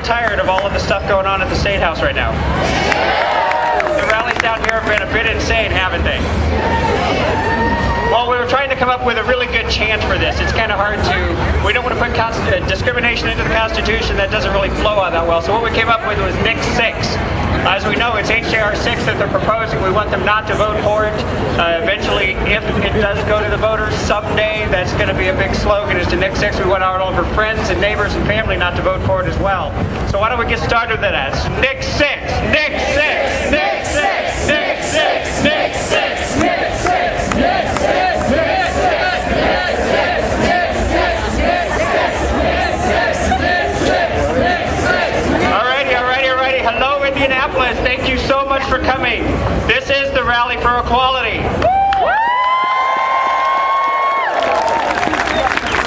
tired of all of the stuff going on at the State House right now? The rallies down here have been a bit insane, haven't they? Well, we were trying to come up with a really good chant for this. It's kind of hard to, we don't want to put discrimination into the Constitution. That doesn't really flow out that well. So what we came up with was Nick 6. As we know, it's HJR 6 that they're proposing. We want them not to vote for it. Eventually, if it does go to the voters someday, that's going to be a big slogan, is to Nick 6. We want all of our friends and neighbors and family not to vote for it as well. So why don't we get started with that? It's Nick 6, Nick 6, Nick 6, Nick 6, Nick 6, Nick 6, Nick 6. Indianapolis, thank you so much for coming. This is the Rally for Equality.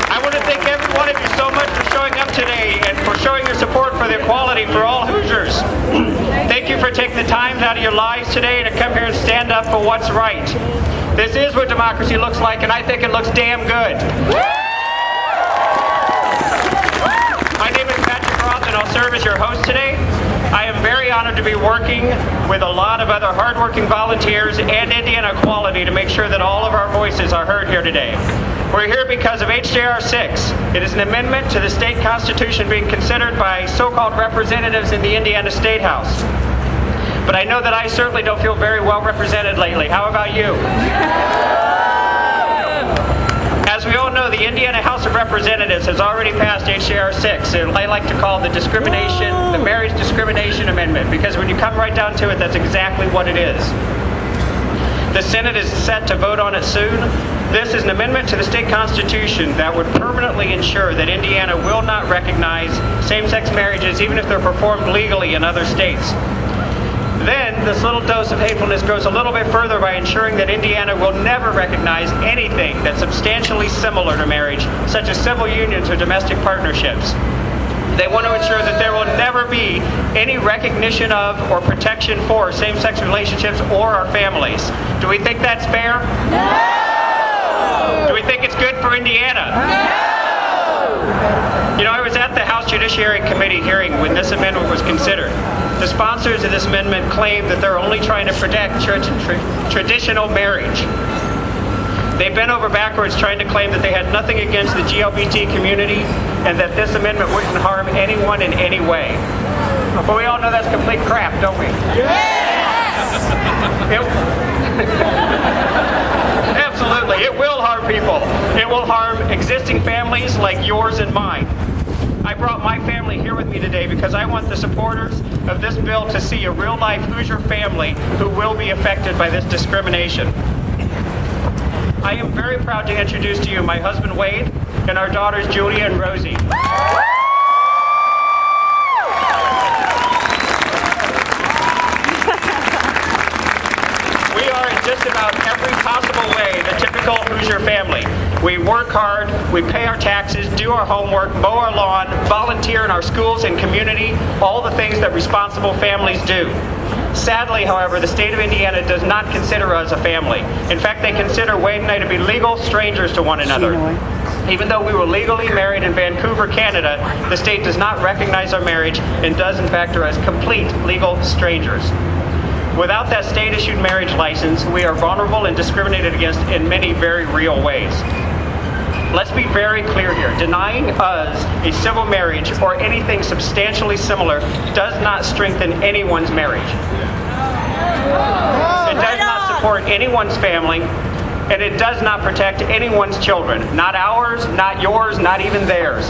I want to thank every one of you so much for showing up today and for showing your support for the equality for all Hoosiers. Thank you for taking the time out of your lives today to come here and stand up for what's right. This is what democracy looks like, and I think it looks damn good. My name is Roth, and I'll serve as your host today. I am very honored to be working with a lot of other hardworking volunteers and Indiana Equality to make sure that all of our voices are heard here today. We're here because of HJR 6. It is an amendment to the state constitution being considered by so-called representatives in the Indiana State House. But I know that I certainly don't feel very well represented lately. How about you? As we all know, the Indiana House of Representatives has already passed HJR 6, and I like to call the marriage discrimination amendment, because when you come right down to it, that's exactly what it is. The Senate is set to vote on it soon. This is an amendment to the state constitution that would permanently ensure that Indiana will not recognize same-sex marriages, even if they're performed legally in other states. Then, this little dose of hatefulness goes a little bit further by ensuring that Indiana will never recognize anything that's substantially similar to marriage, such as civil unions or domestic partnerships. They want to ensure that there will never be any recognition of or protection for same-sex relationships or our families. Do we think that's fair? No! Do we think it's good for Indiana? No! You know, I was at the House Judiciary Committee hearing when this amendment was considered. The sponsors of this amendment claim that they're only trying to protect traditional marriage. They bent over backwards trying to claim that they had nothing against the GLBT community and that this amendment wouldn't harm anyone in any way. But we all know that's complete crap, don't we? Yes! Absolutely, it will harm people. It will harm existing families like yours and mine. I brought my family here with me today because I want the supporters of this bill to see a real-life Hoosier family who will be affected by this discrimination. I am very proud to introduce to you my husband Wade and our daughters Julia and Rosie. We are in just about every possible way the typical Hoosier family. We work hard, we pay our taxes, do our homework, mow our lawn, volunteer in our schools and community, all the things that responsible families do. Sadly, however, the state of Indiana does not consider us a family. In fact, they consider Wade and I to be legal strangers to one another. Even though we were legally married in Vancouver, Canada, the state does not recognize our marriage and does in fact are as complete legal strangers. Without that state-issued marriage license, we are vulnerable and discriminated against in many very real ways. Let's be very clear here. Denying us a civil marriage or anything substantially similar does not strengthen anyone's marriage. It does not support anyone's family, and it does not protect anyone's children. Not ours, not yours, not even theirs.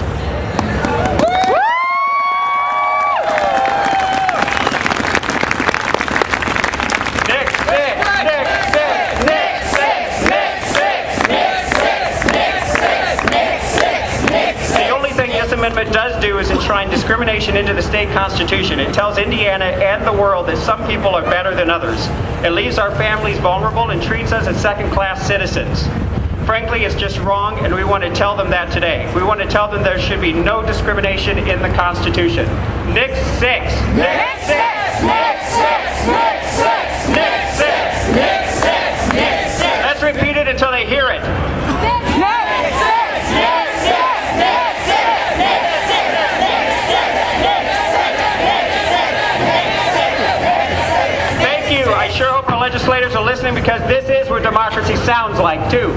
Amendment does do is enshrine discrimination into the state constitution. It tells Indiana and the world that some people are better than others. It leaves our families vulnerable and treats us as second-class citizens. Frankly, it's just wrong, and we want to tell them that today. We want to tell them there should be no discrimination in the Constitution. Nick 6! Nick 6! Nick 6! Nick 6! Nick 6! Nick 6! Nick 6! Let's repeat it until they hear it. listening because this is what democracy sounds like, too.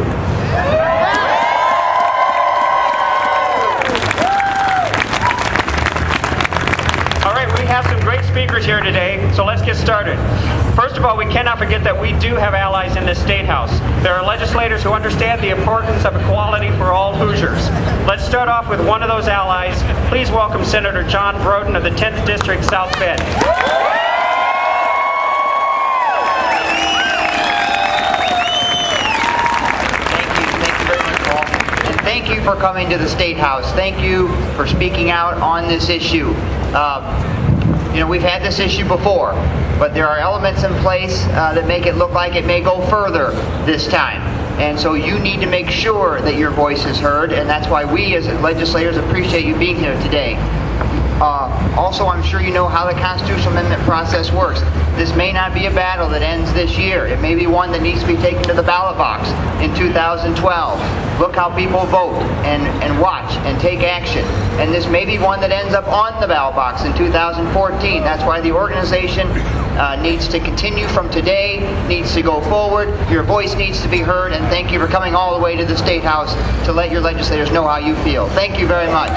All right, we have some great speakers here today, so let's get started. First of all, we cannot forget that we do have allies in this state house. There are legislators who understand the importance of equality for all Hoosiers. Let's start off with one of those allies. Please welcome Senator John Broden of the 10th District, South Bend. Thank you for coming to the State House. Thank you for speaking out on this issue. We've had this issue before, but there are elements in place that make it look like it may go further this time. And so you need to make sure that your voice is heard, and that's why we as legislators appreciate you being here today. Also, I'm sure you know how the constitutional amendment process works. This may not be a battle that ends this year. It may be one that needs to be taken to the ballot box in 2012. Look how people vote and watch and take action. And this may be one that ends up on the ballot box in 2014. That's why the organization needs to continue from today, needs to go forward. Your voice needs to be heard, and thank you for coming all the way to the State House to let your legislators know how you feel. Thank you very much.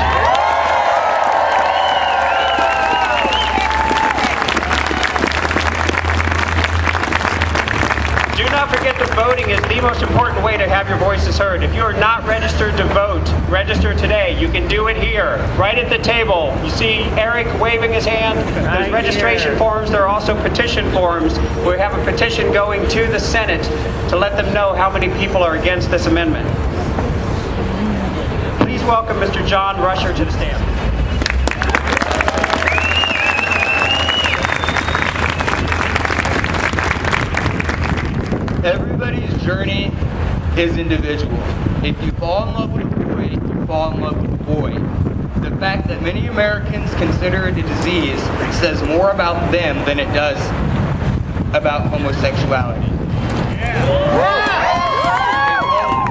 Do not forget that voting is the most important way to have your voices heard. If you are not registered to vote, register today. You can do it here, right at the table. You see Eric waving his hand. There's registration forms. There are also petition forms. We have a petition going to the Senate to let them know how many people are against this amendment. Please welcome Mr. John Rusher to the stand. Everybody's journey is individual. If you fall in love with a boy, you fall in love with a boy. The fact that many Americans consider it a disease says more about them than it does about homosexuality.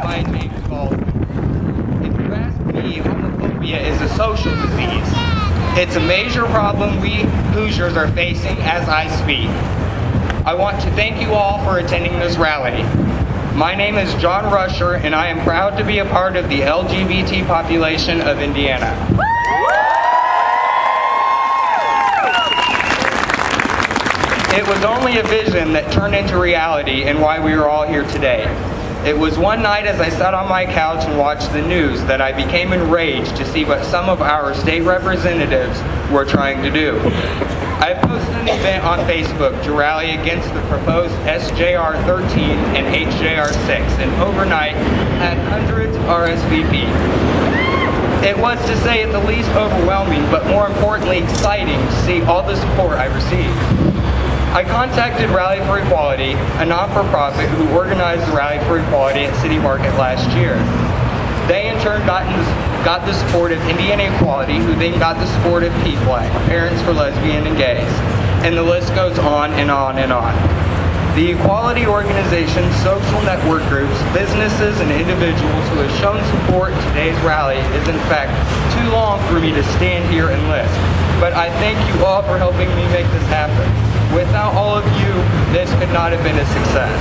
By James Baldwin. If you ask me, homophobia is a social disease. It's a major problem we Hoosiers are facing as I speak. I want to thank you all for attending this rally. My name is John Rusher, and I am proud to be a part of the LGBT population of Indiana. It was only a vision that turned into reality and why we are all here today. It was one night as I sat on my couch and watched the news that I became enraged to see what some of our state representatives were trying to do. I posted an event on Facebook to rally against the proposed SJR 13 and HJR 6, and overnight had hundreds RSVP. It was, to say at the least, overwhelming, but more importantly exciting to see all the support I received. I contacted Rally for Equality, a non-for-profit who organized the Rally for Equality at City Market last year. They in turn got the support of Indiana Equality, who then got the support of PFLAG, Parents for Lesbian and Gays, and the list goes on and on and on. The equality organizations, social network groups, businesses, and individuals who have shown support in today's rally is in fact too long for me to stand here and list. But I thank you all for helping me make this happen. Without all of you, this could not have been a success.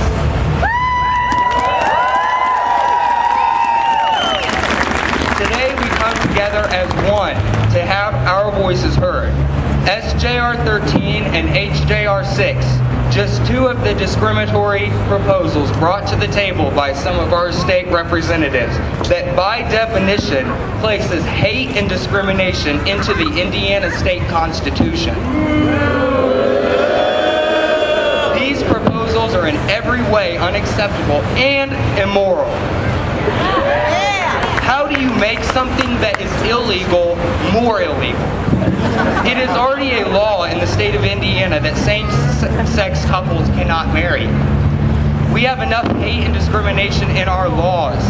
Today we come together as one to have our voices heard. SJR 13 and HJR 6, just two of the discriminatory proposals brought to the table by some of our state representatives that by definition places hate and discrimination into the Indiana state constitution. These proposals are in every way unacceptable and immoral. How do you make something that is illegal more illegal? It is already a law in the state of Indiana that same-sex couples cannot marry. We have enough hate and discrimination in our laws.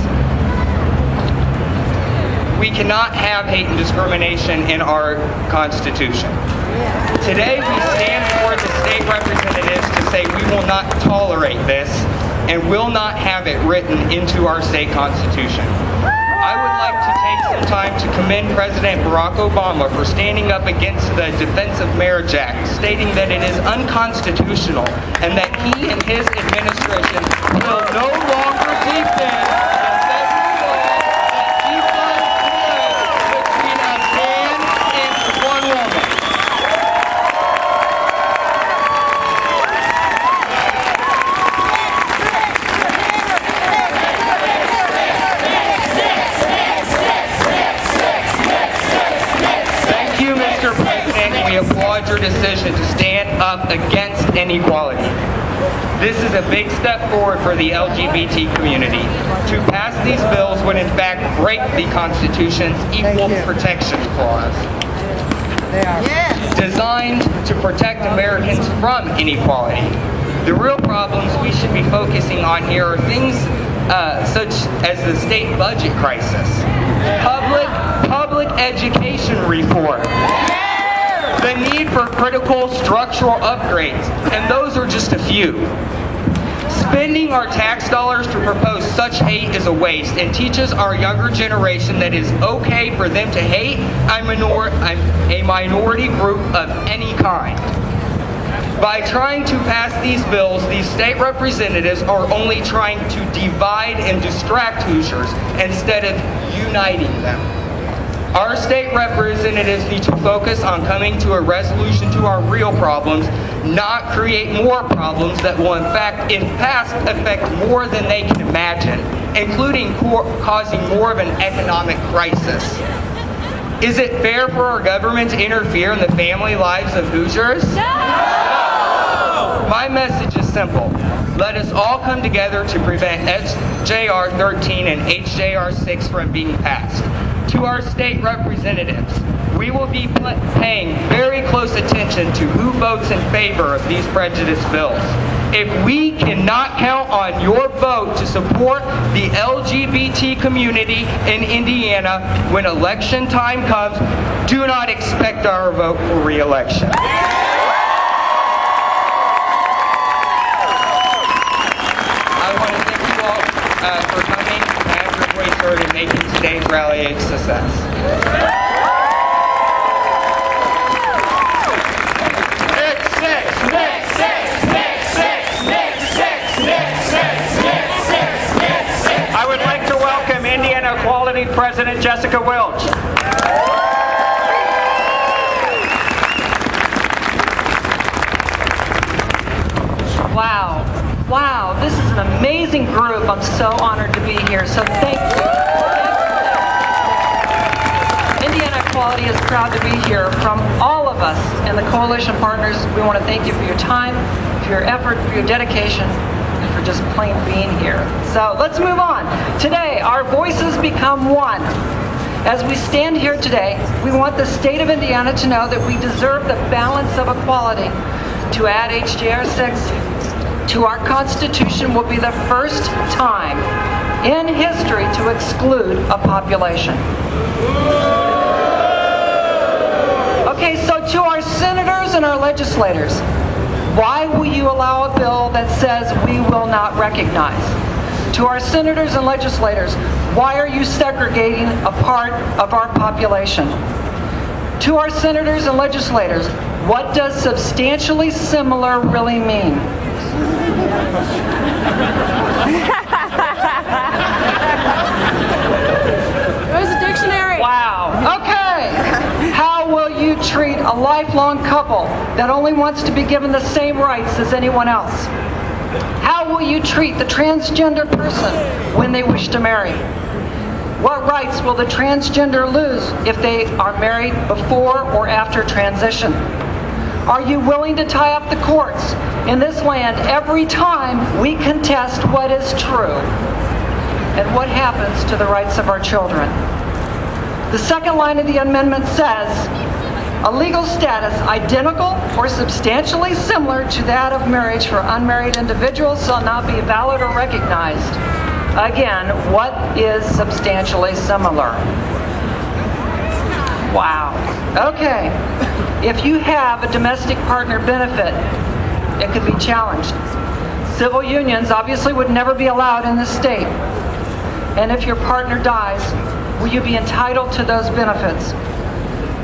We cannot have hate and discrimination in our Constitution. Today we stand before the state representatives to say we will not tolerate this and will not have it written into our state constitution. I would like to take some time to commend President Barack Obama for standing up against the Defense of Marriage Act, stating that it is unconstitutional and that he and his administration will no longer defend the federal law that keeps us split between a man and one woman. We applaud your decision to stand up against inequality. This is a big step forward for the LGBT community. To pass these bills would in fact break the Constitution's Equal Protection Clause, designed to protect Americans from inequality. The real problems we should be focusing on here are things such as the state budget crisis, public education reform, the need for critical structural upgrades, and those are just a few. Spending our tax dollars to propose such hate is a waste and teaches our younger generation that it is okay for them to hate a minority group of any kind. By trying to pass these bills, these state representatives are only trying to divide and distract Hoosiers instead of uniting them. Our state representatives need to focus on coming to a resolution to our real problems, not create more problems that will in fact, if passed, affect more than they can imagine, including causing more of an economic crisis. Is it fair for our government to interfere in the family lives of Hoosiers? No! My message is simple. Let us all come together to prevent SJR 13 and HJR 6 from being passed. To our state representatives, we will be paying very close attention to who votes in favor of these prejudice bills. If we cannot count on your vote to support the LGBT community in Indiana when election time comes, do not expect our vote for re-election. I want to thank you all for coming and have your voice heard in making today's rally a success. I would like to welcome Indiana Equality President Jessica Welch. Wow, this is an amazing group. I'm so honored to be here, so thank you. Indiana Equality is proud to be here. From all of us and the coalition partners, we want to thank you for your time, for your effort, for your dedication, and for just plain being here. So let's move on. Today, our voices become one. As we stand here today, we want the state of Indiana to know that we deserve the balance of equality. To add HJR 6 to our Constitution will be the first time in history to exclude a population. Okay, so to our senators and our legislators, why will you allow a bill that says we will not recognize? To our senators and legislators, why are you segregating a part of our population? To our senators and legislators, what does substantially similar really mean? Where's the dictionary? Wow. Okay. How will you treat a lifelong couple that only wants to be given the same rights as anyone else? How will you treat the transgender person when they wish to marry? What rights will the transgender lose if they are married before or after transition? Are you willing to tie up the courts in this land every time we contest what is true? And what happens to the rights of our children? The second line of the amendment says, a legal status identical or substantially similar to that of marriage for unmarried individuals shall not be valid or recognized. Again, what is substantially similar? Wow. Okay. If you have a domestic partner benefit, it could be challenged. Civil unions obviously would never be allowed in this state. And if your partner dies, will you be entitled to those benefits?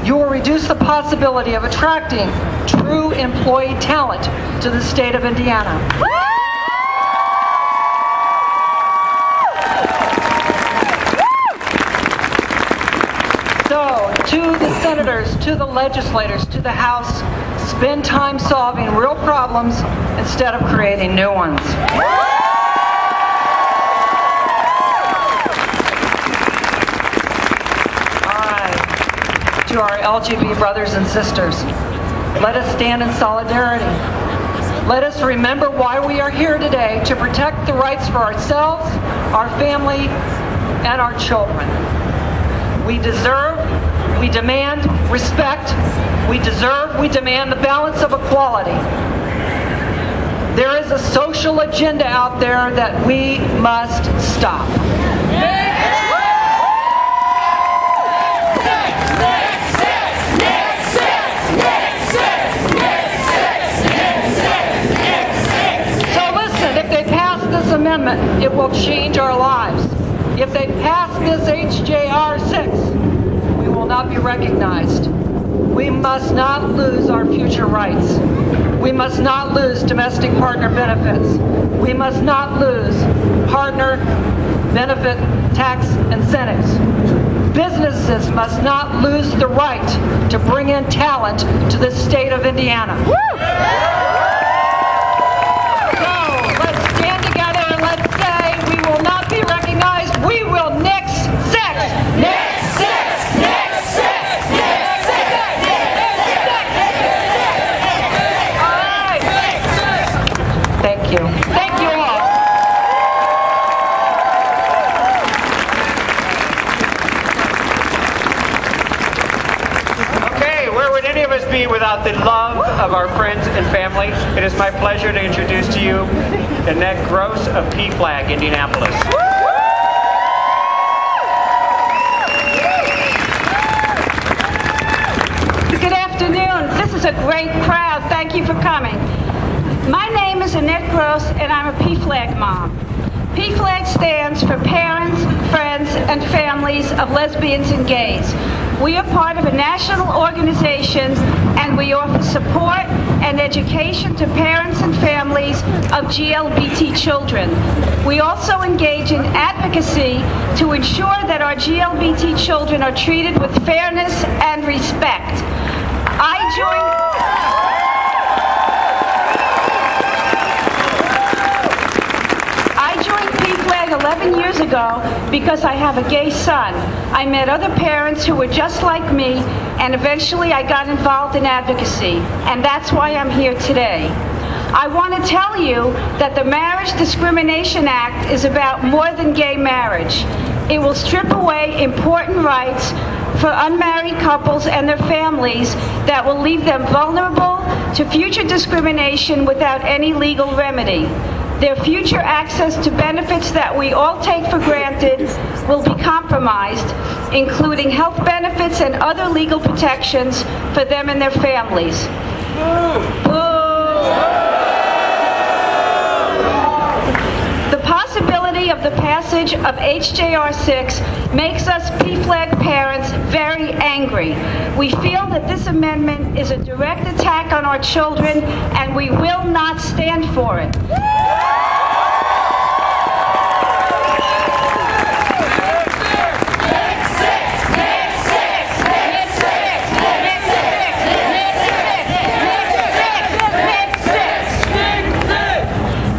You will reduce the possibility of attracting true employee talent to the state of Indiana. So, to the senators, to the legislators, to the House, spend time solving real problems instead of creating new ones. To our LGBT brothers and sisters, let us stand in solidarity. Let us remember why we are here today, to protect the rights for ourselves, our family, and our children. We demand respect. We demand the balance of equality. There is a social agenda out there that we must stop. Amendment, it will change our lives. If they pass this HJR 6, we will not be recognized. We must not lose our future rights. We must not lose domestic partner benefits. We must not lose partner benefit tax incentives. Businesses must not lose the right to bring in talent to the state of Indiana. We will nix sex. Nix sex. Nix sex. Nix sex. All right. Thank you. Thank you all. Okay, where would any of us be without the love of our friends and family? It is my pleasure to introduce to you Annette Gross of PFLAG, Indianapolis. This is a great crowd. Thank you for coming. My name is Annette Gross, and I'm a PFLAG mom. PFLAG stands for Parents, Friends, and Families of Lesbians and Gays. We are part of a national organization, and we offer support and education to parents and families of GLBT children. We also engage in advocacy to ensure that our GLBT children are treated with fairness and respect. I joined PFLAG 11 years ago because I have a gay son. I met other parents who were just like me, and eventually I got involved in advocacy, and that's why I'm here today. I want to tell you that the Marriage Discrimination Act is about more than gay marriage. It will strip away important rights for unmarried couples and their families that will leave them vulnerable to future discrimination without any legal remedy. Their future access to benefits that we all take for granted will be compromised, including health benefits and other legal protections for them and their families. The possibility of the passage of HJR 6 makes us PFLAG parents very angry. We feel that this amendment is a direct attack on our children, and we will not stand for it.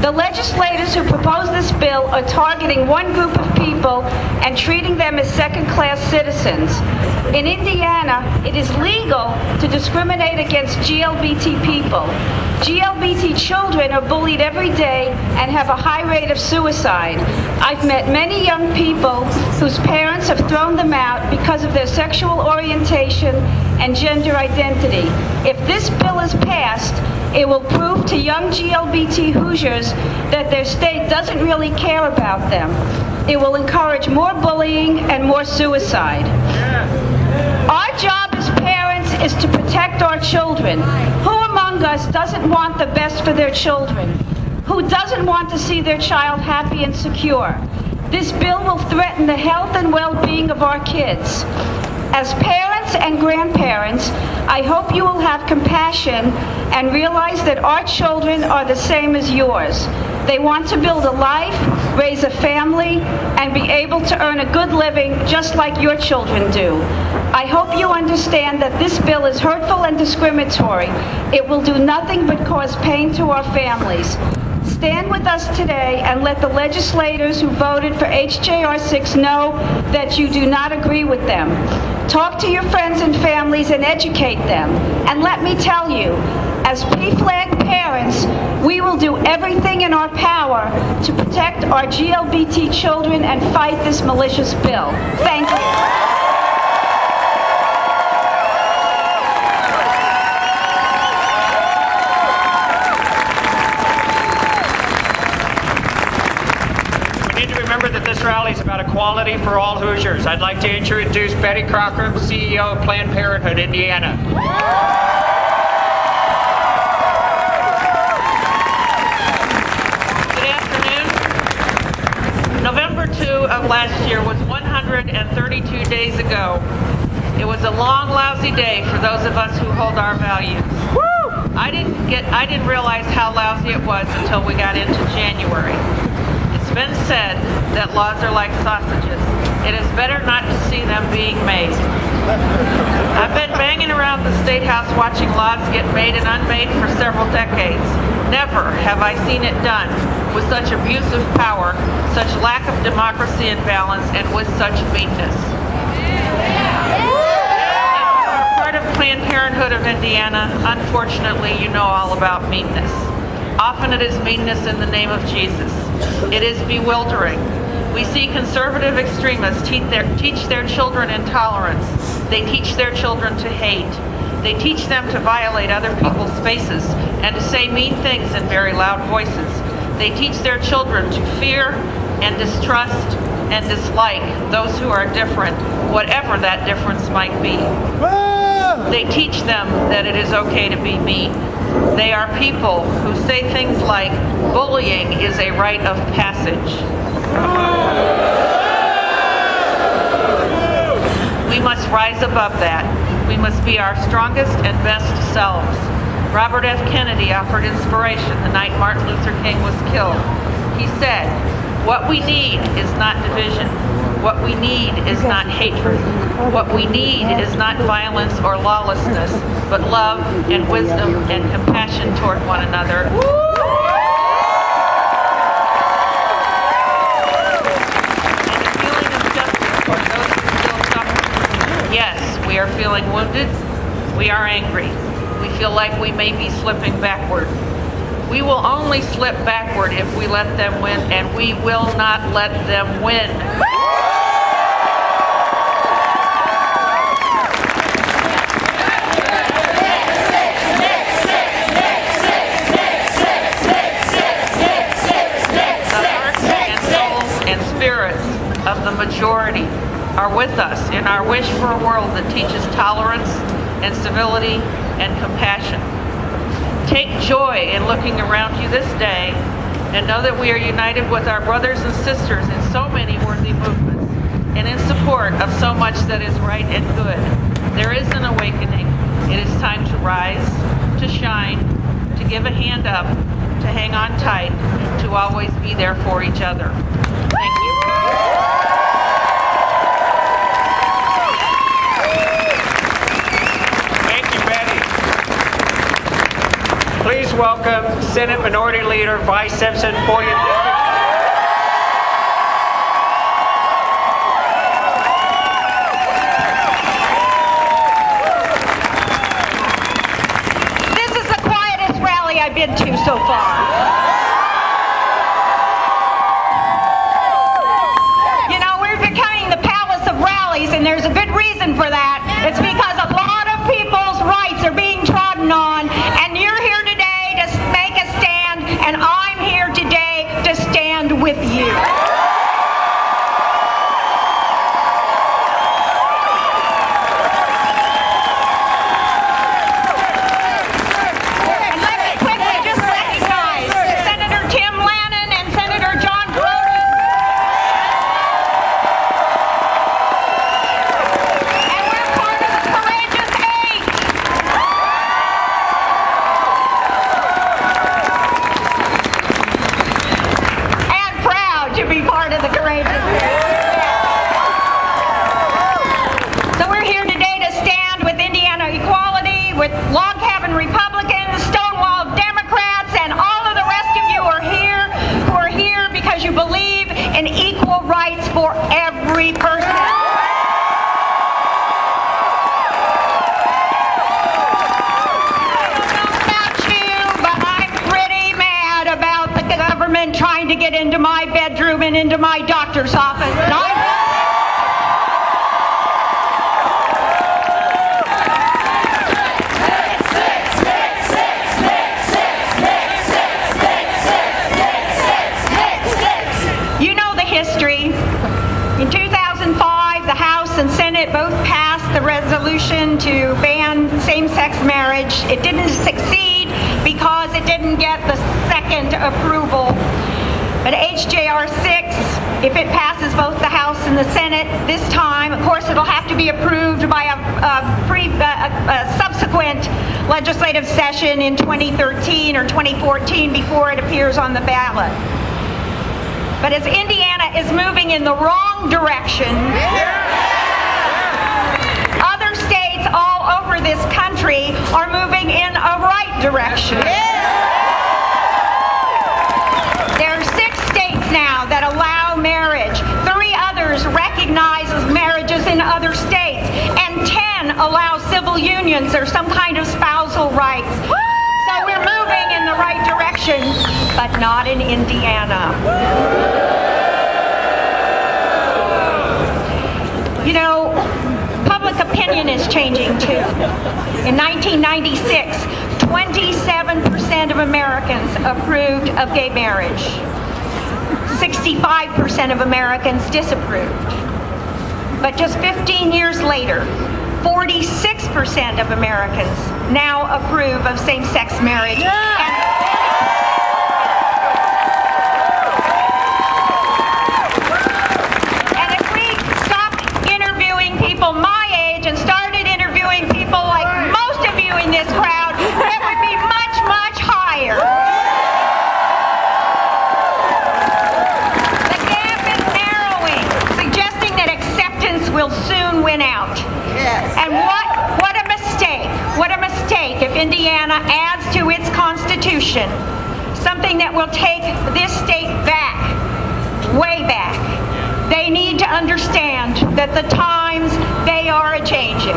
The legislators who proposed this bill are targeting one group of people and treating them as second-class citizens. In Indiana, it is legal to discriminate against GLBT people. GLBT children are bullied every day and have a high rate of suicide. I've met many young people whose parents have thrown them out because of their sexual orientation and gender identity. If this bill is passed, it will prove to young GLBT Hoosiers that their state doesn't really care about them. It will encourage more bullying and more suicide. Our job as parents is to protect our children. Who among us doesn't want the best for their children? Who doesn't want to see their child happy and secure? This bill will threaten the health and well-being of our kids. As parents and grandparents, I hope you will have compassion and realize that our children are the same as yours. They want to build a life, raise a family, and be able to earn a good living just like your children do. I hope you understand that this bill is hurtful and discriminatory. It will do nothing but cause pain to our families. Stand with us today and let the legislators who voted for HJR 6 know that you do not agree with them. Talk to your friends and families and educate them. And let me tell you, as PFLAG parents, we will do everything in our power to protect our GLBT children and fight this malicious bill. Thank you. Remember that this rally is about equality for all Hoosiers. I'd like to introduce Betty Crocker, CEO of Planned Parenthood, Indiana. Good afternoon. November 2 of last year was 132 days ago. It was a long, lousy day for those of us who hold our values. I didn't realize how lousy it was until we got into January. It's been said that laws are like sausages. It is better not to see them being made. I've been banging around the State House watching laws get made and unmade for several decades. Never have I seen it done with such abuse of power, such lack of democracy and balance, and with such meanness. Part of Planned Parenthood of Indiana, unfortunately, you know all about meanness. Often it is meanness in the name of Jesus. It is bewildering. We see conservative extremists teach their children intolerance. They teach their children to hate. They teach them to violate other people's spaces and to say mean things in very loud voices. They teach their children to fear and distrust and dislike those who are different, whatever that difference might be. They teach them that it is okay to be mean. They are people who say things like, bullying is a rite of passage. We must rise above that. We must be our strongest and best selves. Robert F. Kennedy offered inspiration the night Martin Luther King was killed. He said, what we need is not division. What we need is not hatred. What we need is not violence or lawlessness, but love and wisdom and compassion toward one another. And a feeling of justice toward those who still suffer. Yes, we are feeling wounded. We are angry. We feel like we may be slipping backward. We will only slip backward if we let them win, and we will not let them win. Of the majority are with us in our wish for a world that teaches tolerance and civility and compassion. Take joy in looking around you this day and know that we are united with our brothers and sisters in so many worthy movements and in support of so much that is right and good. There is an awakening. It is time to rise, to shine, to give a hand up, to hang on tight, to always be there for each other. Thank you. Please welcome Senate Minority Leader Vice Simpson for your district. This is the quietest rally I've been to so far. You know, we're becoming the palace of rallies, and there's a good reason for that. It's because a lot of people's rights are being trodden on, and you're here today to make a stand, and I'm here today to stand with you. And let me quickly just recognize Senator Tim Lannon and Senator John Brody. cabin Republicans, Stonewall Democrats, and all of the rest of you who are here because you believe in equal rights for every person. Trying to get into my bedroom and into my doctor's office. You know the history. In 2005, the House and Senate both passed the resolution to ban same-sex marriage. It didn't succeed because it didn't get the second approval. But HJR 6, if it passes both the House and the Senate this time, of course it'll have to be approved by a subsequent legislative session in 2013 or 2014 before it appears on the ballot. But as Indiana is moving in the wrong direction, other states all over this country are moving in a right direction. There are 6 states now that allow marriage. 3 others recognize marriages in other states. And 10 allow civil unions or some kind of spousal rights. So we're moving in the right direction, but not in Indiana. You know, public opinion is changing too. In 1996, 27% of Americans approved of gay marriage. 65% of Americans disapproved. But just 15 years later, 46% of Americans now approve of same-sex marriage. And if we stopped interviewing people my age and started interviewing people like most of you in this crowd, it would be much, much higher. The gap is narrowing, suggesting that acceptance will soon win out. And what a mistake. What a mistake if Indiana adds to its constitution something that will take this state back, way back. They need to understand that the times, they are a-changing.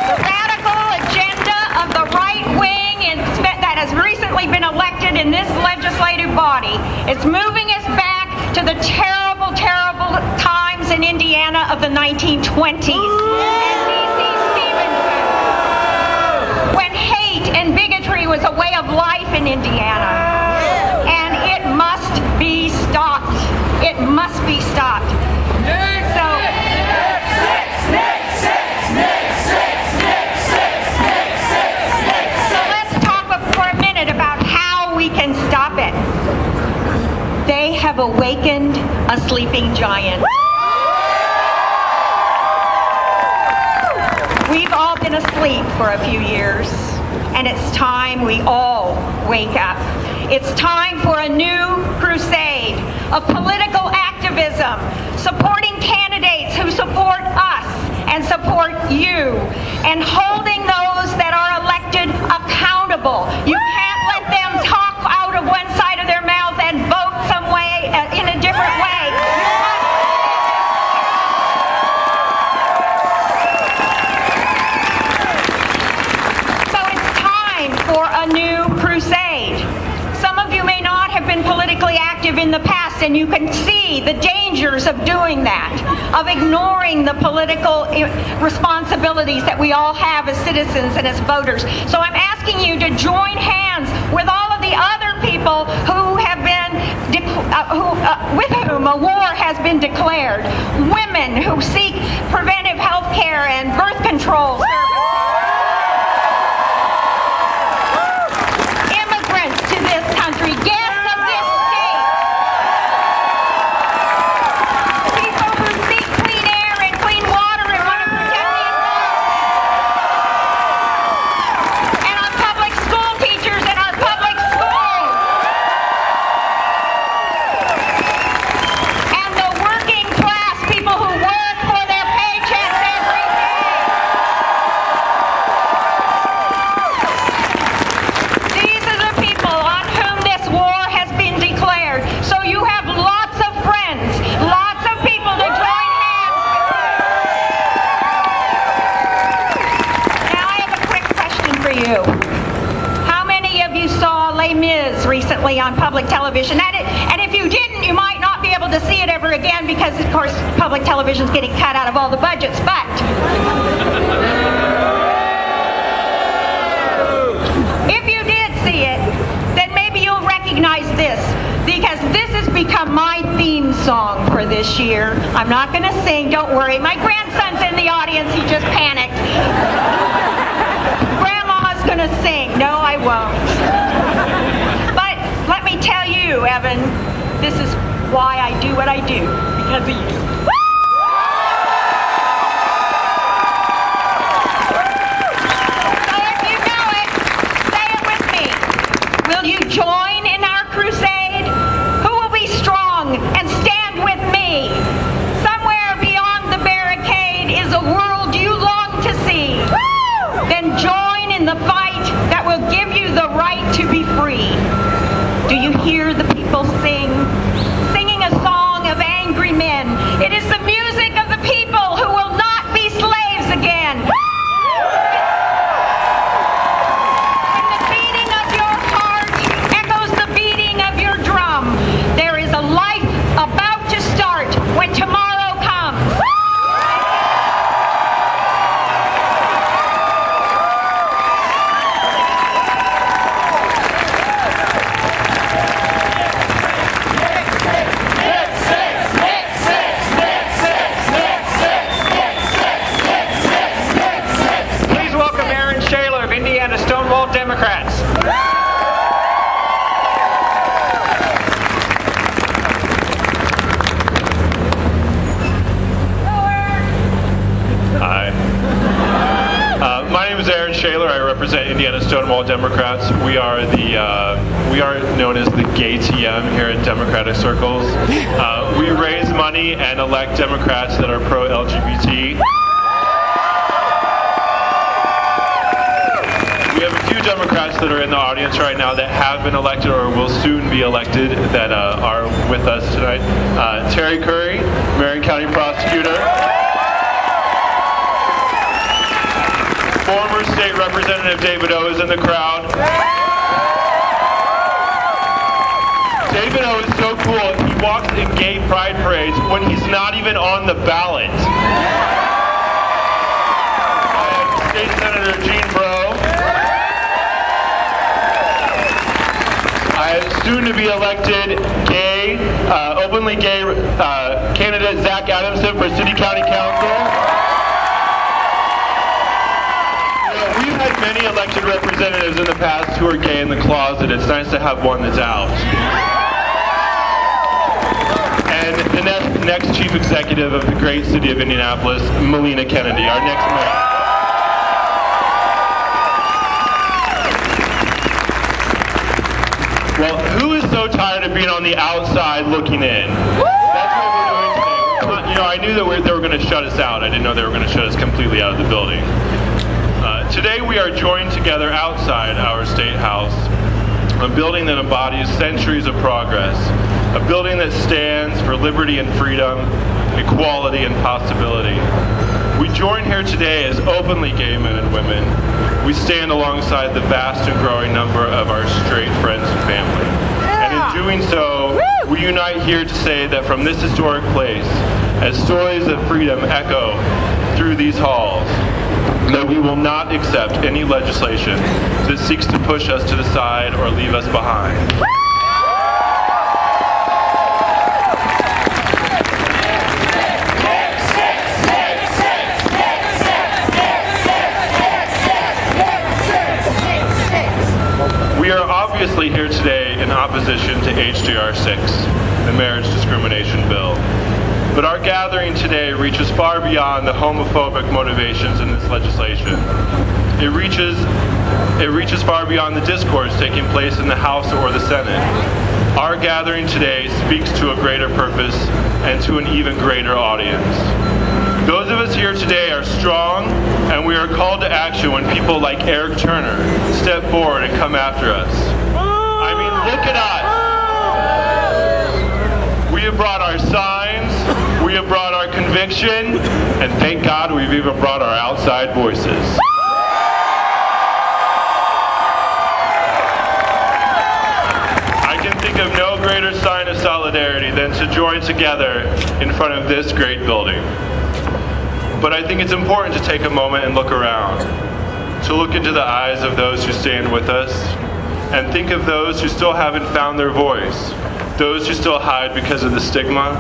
The radical agenda of the right wing that has recently been elected in this legislative body is moving us back to the terrible, terrible times in Indiana of the 1920s. And D.C. Stevenson, when hate and bigotry was a way of life in Indiana. And it must be stopped. It must be stopped. So let's talk for a minute about how we can stop it. They have awakened a sleeping giant. We've all been asleep for a few years, and it's time we all wake up. It's time for a new crusade of political activism, supporting candidates who support us and support you, and holding those that are elected accountable. You can't let them talk out of one side of their mouth and vote some way in a different way. So it's time for a new crusade. Some of you may not have been politically active in the past, and you can see the dangers of doing that, of ignoring the political responsibilities that we all have as citizens and as voters. So I'm asking you to join hands with all of the other people who have been, with whom a war has been declared. Women who seek preventive health care and birth control services. Immigrants to this country, guests of this state. People who seek clean air and clean water and want to protect the environment. And our public school teachers and our public schools. And the working class, people who work for their paychecks every recently on public television. And if you didn't, you might not be able to see it ever again because, of course, public television is getting cut out of all the budgets. But if you did see it, then maybe you'll recognize this, because this has become my theme song for this year. I'm not going to sing, don't worry. My grandson's in the audience, he just panicked. Grandma's going to sing. No, I won't. But let me tell you, Evan, this is why I do what I do, because of you. Will you join in our crusade? Who will be strong and stand with me? Somewhere beyond the barricade is a world you long to see. Then join in the fight that will give you the right to be free. Do you hear the people singing a song of angry men? It is the music of the people who will not be slaves again. About to start when tomorrow comes. Please welcome Aaron Shaler of Indiana Stonewall Democrats. Aaron Shaler. I represent Indiana Stonewall Democrats. We are known as the gay TM here in Democratic circles. We raise money and elect Democrats that are pro-LGBT. We have a few Democrats that are in the audience right now that have been elected or will soon be elected that are with us tonight. Terry Curry, Marion County prosecutor. Former State Representative David O is in the crowd. David O is so cool, he walks in gay pride parades when he's not even on the ballot. State Senator Gene Breaux. Soon to be elected openly gay candidate Zach Adamson for City County Council. We've had many elected representatives in the past who are gay in the closet. It's nice to have one that's out. And the next chief executive of the great city of Indianapolis, Melina Kennedy, our next mayor. Well, who is so tired of being on the outside looking in? That's what we're doing today. I knew that they were going to shut us out. I didn't know they were going to shut us completely out of the building. Today we are joined together outside our State House, a building that embodies centuries of progress, a building that stands for liberty and freedom, equality and possibility. We join here today as openly gay men and women. We stand alongside the vast and growing number of our straight friends and family. And in doing so, we unite here to say that from this historic place, as stories of freedom echo through these halls, that we will not accept any legislation that seeks to push us to the side or leave us behind. We are obviously here today in opposition to HJR 6, the marriage discrimination bill. But our gathering today reaches far beyond the homophobic motivations in this legislation. It reaches far beyond the discourse taking place in the House or the Senate. Our gathering today speaks to a greater purpose and to an even greater audience. Those of us here today are strong, and we are called to action when people like Eric Turner step forward and come after us. I mean, look at us. We have brought our signs, we have brought our conviction, and thank God we've even brought our outside voices. I solidarity than to join together in front of this great building. But I think it's important to take a moment and look around, to look into the eyes of those who stand with us, and think of those who still haven't found their voice, those who still hide because of the stigma,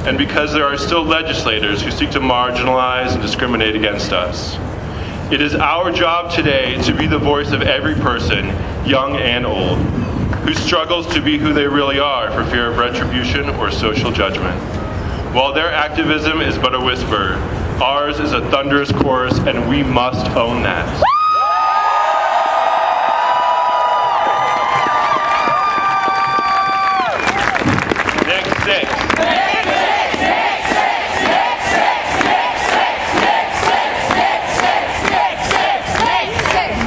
and because there are still legislators who seek to marginalize and discriminate against us. It is our job today to be the voice of every person, young and old, who struggles to be who they really are for fear of retribution or social judgment. While their activism is but a whisper, ours is a thunderous chorus, and we must own that. Next six.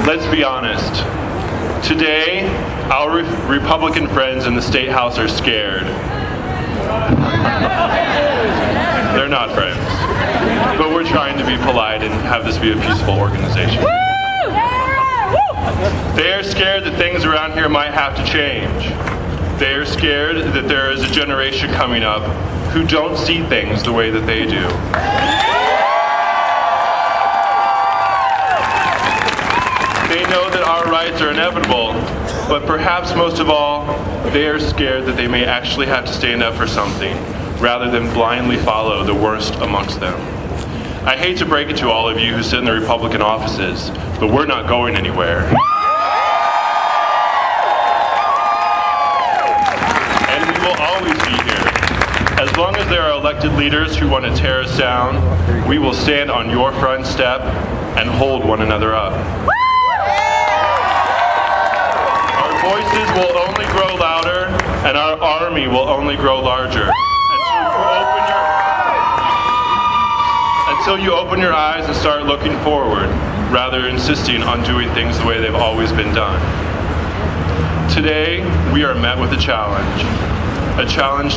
Let's be honest. Today, our Republican friends in the State House are scared. They're not friends. But we're trying to be polite and have this be a peaceful organization. They are scared that things around here might have to change. They are scared that there is a generation coming up who don't see things the way that they do. They know that our rights are inevitable, but perhaps most of all, they are scared that they may actually have to stand up for something, rather than blindly follow the worst amongst them. I hate to break it to all of you who sit in the Republican offices, but we're not going anywhere. And we will always be here. As long as there are elected leaders who want to tear us down, we will stand on your front step and hold one another up. Voices will only grow louder, and our army will only grow larger. Until you open your eyes and start looking forward, rather than insisting on doing things the way they've always been done. Today, we are met with a challenge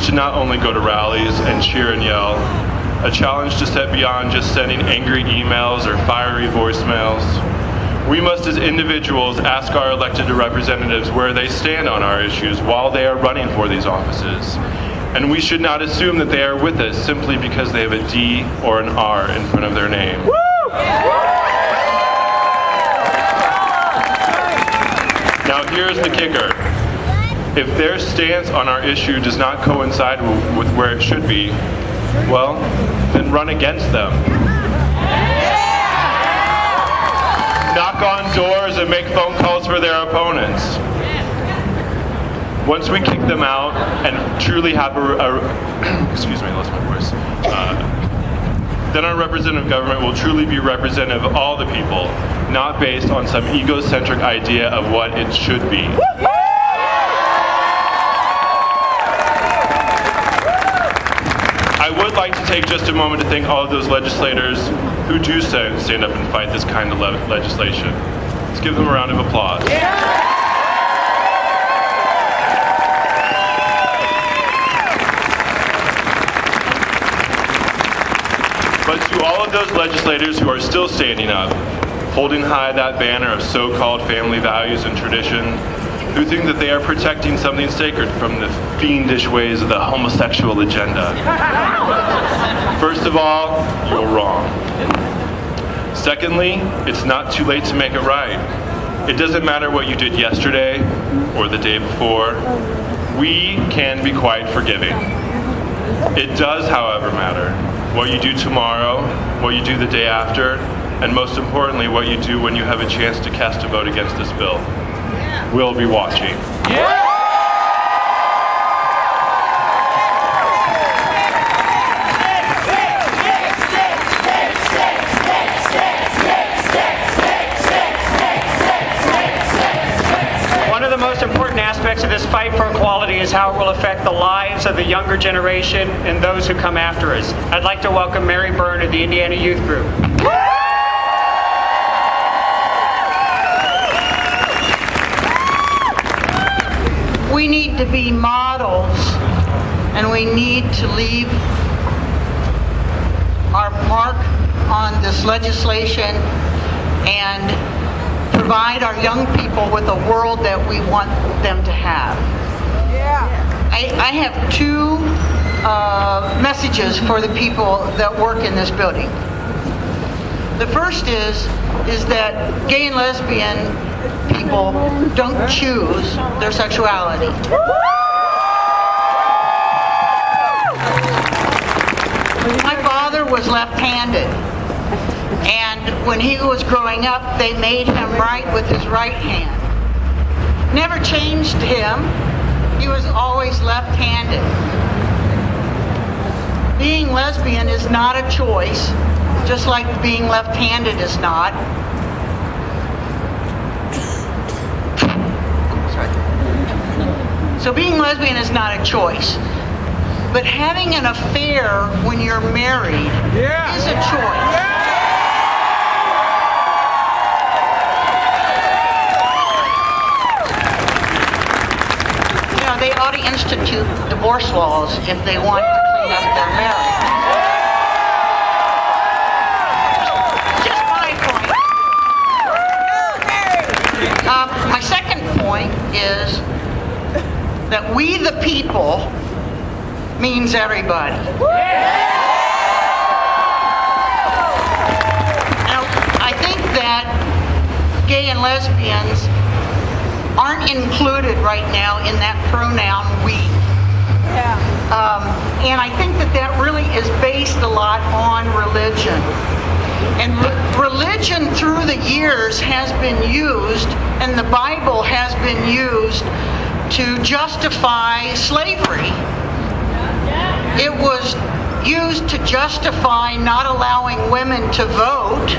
to not only go to rallies and cheer and yell, a challenge to step beyond just sending angry emails or fiery voicemails. We must, as individuals, ask our elected representatives where they stand on our issues while they are running for these offices. And we should not assume that they are with us simply because they have a D or an R in front of their name. Now here's the kicker. If their stance on our issue does not coincide with where it should be, well, then run against them. Knock on doors and make phone calls for their opponents. Once we kick them out and truly have excuse me, I lost my voice. Then our representative government will truly be representative of all the people, not based on some egocentric idea of what it should be. I would like to take just a moment to thank all of those legislators who do stand up and fight this kind of legislation. Let's give them a round of applause. But to all of those legislators who are still standing up, holding high that banner of so-called family values and tradition, who think that they are protecting something sacred from the fiendish ways of the homosexual agenda. First of all, you're wrong. Secondly, it's not too late to make it right. It doesn't matter what you did yesterday or the day before. We can be quite forgiving. It does, however, matter what you do tomorrow, what you do the day after, and most importantly, what you do when you have a chance to cast a vote against this bill. We'll be watching. One of the most important aspects of this fight for equality is how it will affect the lives of the younger generation and those who come after us. I'd like to welcome Mary Byrne of the Indiana Youth Group. We need to be models, and we need to leave our mark on this legislation and provide our young people with a world that we want them to have. I have two messages for the people that work in this building. The first is that gay and lesbian people don't choose their sexuality. My father was left-handed, and when he was growing up, they made him write with his right hand. Never changed him. He was always left-handed. Being lesbian is not a choice, just like being left-handed is not. Sorry. So being lesbian is not a choice. But having an affair when you're married is a choice. You know, they ought to institute divorce laws if they want to clean up their marriage. Just my point. My second point is that we the people means everybody. Now, I think that gay and lesbians aren't included right now in that pronoun we. And I think that really is based a lot on religion. And religion through the years has been used, and the Bible has been used to justify slavery. It was used to justify not allowing women to vote.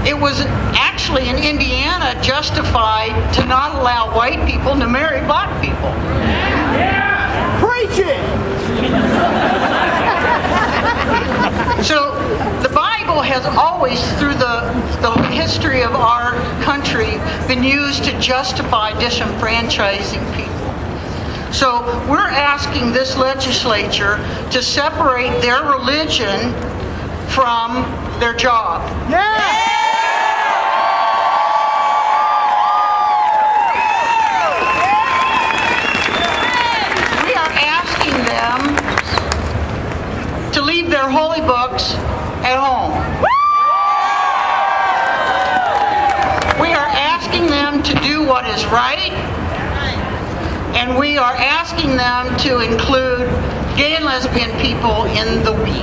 It was actually in Indiana justified to not allow white people to marry black people. Preach it! So the Bible has always, through the history of our country, been used to justify disenfranchising people. So we're asking this legislature to separate their religion from their job. We are asking them to leave their holy books at home. We are asking them to do what is right. And we are asking them to include gay and lesbian people in the we.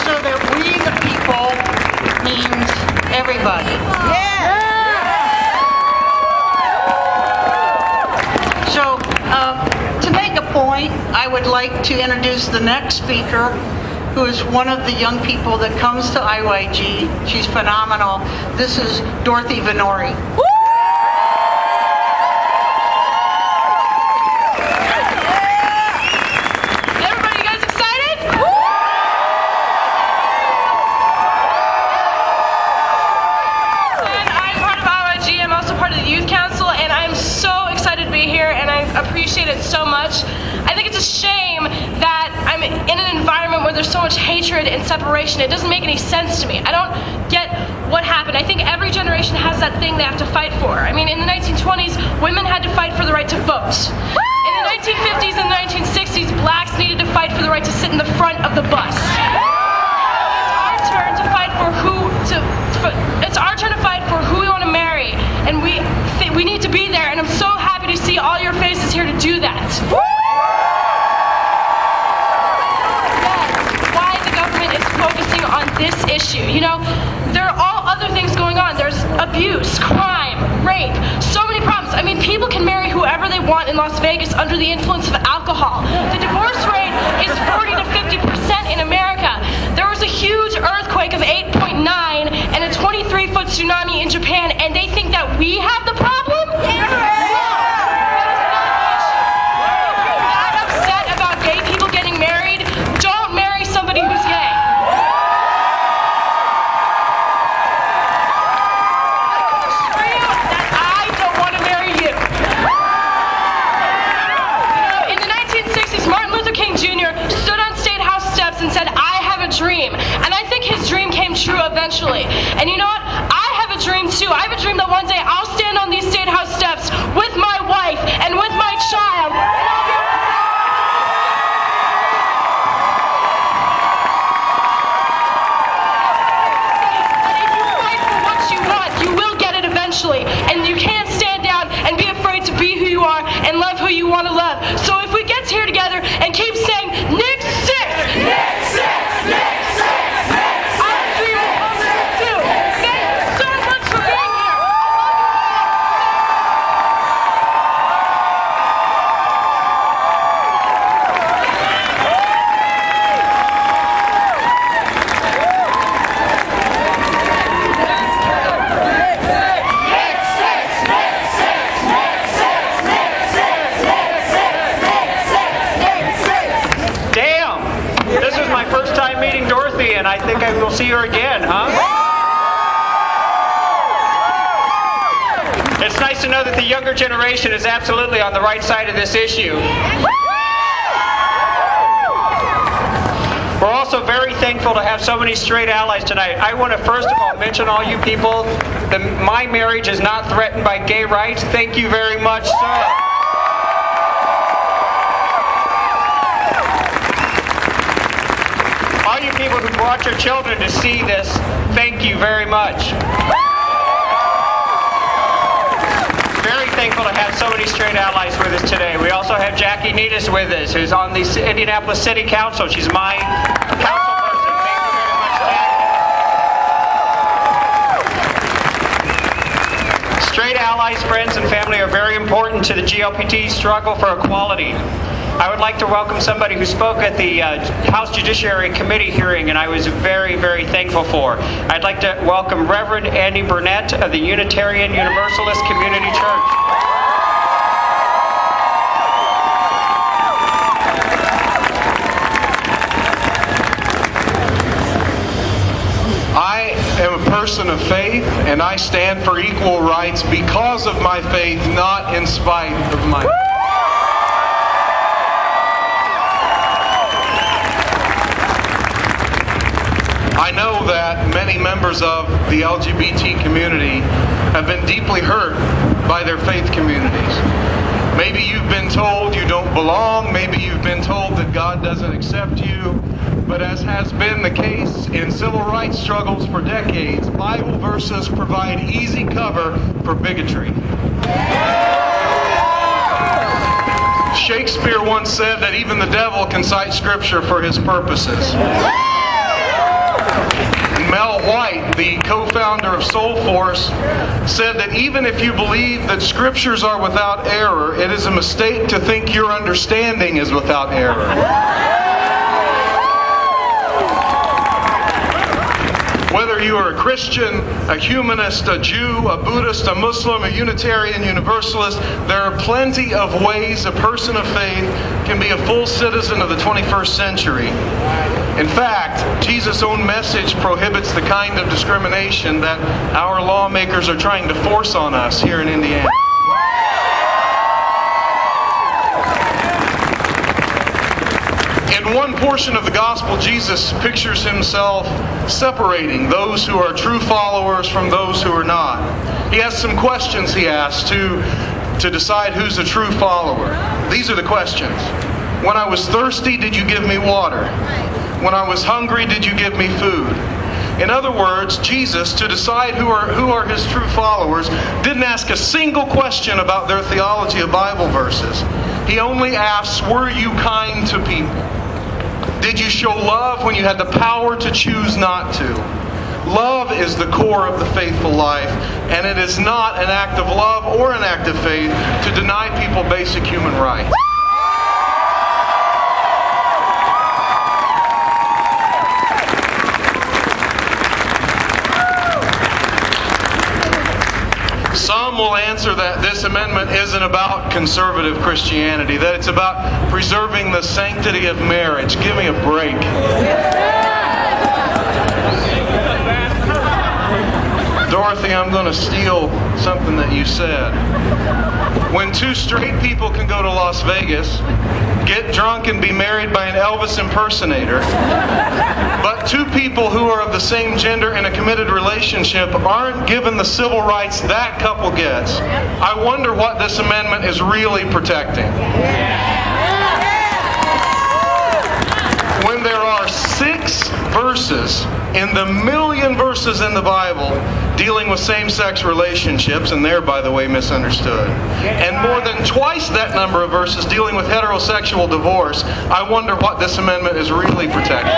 So that we, the people, means everybody. So, to make a point, I would like to introduce the next speaker, who is one of the young people that comes to IYG. She's phenomenal. This is Dorothy Venori. Everybody, you guys excited? And I'm part of IYG. I'm also part of the Youth Council, and I'm so excited to be here, and I appreciate it so much. I think it's a shame that I'm in an environment where there's so much hatred and separation. It doesn't make any sense to me. I don't get what happened. I think every generation has that thing they have to fight for. I mean, in the 1920s, women had to fight for the right to vote. In the 1950s and 1960s, blacks needed to fight for the right to sit in the front of the bus. It's our turn to fight for it's our turn to fight for who we want to marry, and we need to be there. And I'm so happy to see all your faces here to do that. Why the government is focusing on this issue. You know, there are all other things going on. There's abuse, crime, rape, so many problems. I mean, people can marry whoever they want in Las Vegas under the influence of alcohol. The divorce rate is 40 to 50% in America. There was a huge earthquake of 8.9 and a 23-foot tsunami in Japan, and they think that we have the problem? That upset about gay people getting married? Don't marry somebody who's gay. Scream that I don't want to marry you. You know, in the 1960s, Martin Luther King Jr. stood on statehouse steps and said, I have a dream. And I think his dream came true eventually. And you know what? I have a dream too. I have a dream that and I think I will see her again, huh? It's nice to know that the younger generation is absolutely on the right side of this issue. We're also very thankful to have so many straight allies tonight. I want to first of all mention all you people that my marriage is not threatened by gay rights. Thank you very much, sir. All you people who brought your children to see this, thank you very much. Very thankful to have so many straight allies with us today. We also have Jackie Needis with us, who's on the Indianapolis City Council. She's my council person. Thank you very much, Jackie. Straight allies, friends, and family are very important to the GLPT struggle for equality. I would like to welcome somebody who spoke at the House Judiciary Committee hearing, and I was very, very thankful for. I'd like to welcome Reverend Andy Burnett of the Unitarian Universalist Community Church. I am a person of faith, and I stand for equal rights because of my faith, not in spite of my faith. I know that many members of the LGBT community have been deeply hurt by their faith communities. Maybe you've been told you don't belong. Maybe you've been told that God doesn't accept you. But as has been the case in civil rights struggles for decades, Bible verses provide easy cover for bigotry. Shakespeare once said that even the devil can cite Scripture for his purposes. Mel White, the co-founder of Soul Force, said that even if you believe that Scriptures are without error, it is a mistake to think your understanding is without error. Whether you are a Christian, a humanist, a Jew, a Buddhist, a Muslim, a Unitarian Universalist, there are plenty of ways a person of faith can be a full citizen of the 21st century. In fact, Jesus' own message prohibits the kind of discrimination that our lawmakers are trying to force on us here in Indiana. In one portion of the gospel, Jesus pictures himself separating those who are true followers from those who are not. He has some questions he asks to decide who's a true follower. These are the questions. When I was thirsty, did you give me water? When I was hungry, did you give me food? In other words, Jesus, to decide who are his true followers, didn't ask a single question about their theology of Bible verses. He only asks, were you kind to people? Did you show love when you had the power to choose not to? Love is the core of the faithful life, and it is not an act of love or an act of faith to deny people basic human rights. Some will answer that this amendment isn't about conservative Christianity, that it's about preserving the sanctity of marriage. Give me a break. Dorothy, I'm going to steal something that you said. When two straight people can go to Las Vegas, get drunk and be married by an Elvis impersonator, but two people who are of the same gender in a committed relationship aren't given the civil rights that couple gets, I wonder what this amendment is really protecting. When there are 6 verses in the million verses in the Bible dealing with same-sex relationships, and they're, by the way, misunderstood, and more than twice that number of verses dealing with heterosexual divorce, I wonder what this amendment is really protecting.